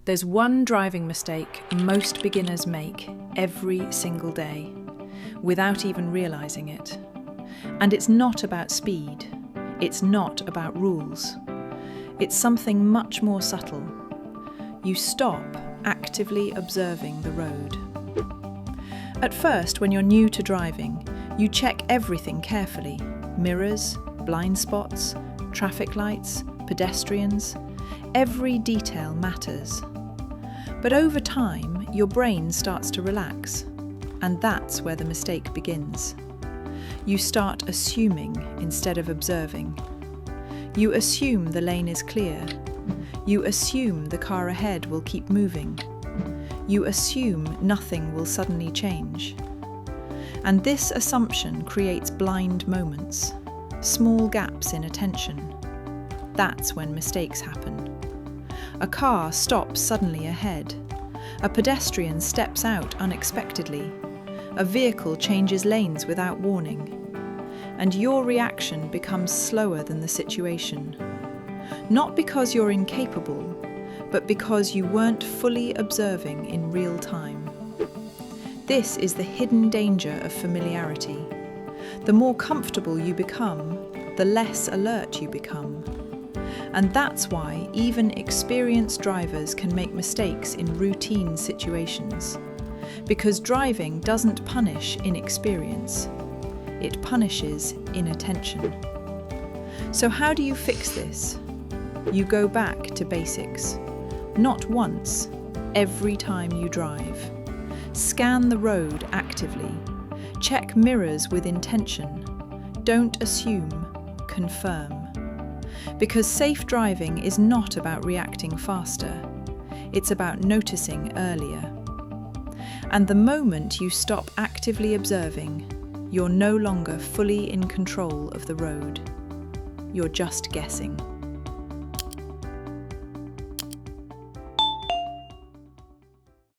There's one driving mistake most beginners make every single day, without even realising it. And it's not about speed. It's not about rules. It's something much more subtle. You stop actively observing the road. At first, when you're new to driving, you check everything carefully. Mirrors, blind spots, traffic lights, pedestrians. Every detail matters. But over time, your brain starts to relax, and that's where the mistake begins. You start assuming instead of observing. You assume the lane is clear. You assume the car ahead will keep moving. You assume nothing will suddenly change. And this assumption creates blind moments, small gaps in attention. That's when mistakes happen. A car stops suddenly ahead. A pedestrian steps out unexpectedly. A vehicle changes lanes without warning. And your reaction becomes slower than the situation. Not because you're incapable, but because you weren't fully observing in real time. This is the hidden danger of familiarity. The more comfortable you become, the less alert you become. And that's why even experienced drivers can make mistakes in routine situations. Because driving doesn't punish inexperience. It punishes inattention. So how do you fix this? You go back to basics. Not once, every time you drive. Scan the road actively. Check mirrors with intention. Don't assume, confirm. Because safe driving is not about reacting faster. It's about noticing earlier. And the moment you stop actively observing, you're no longer fully in control of the road. You're just guessing.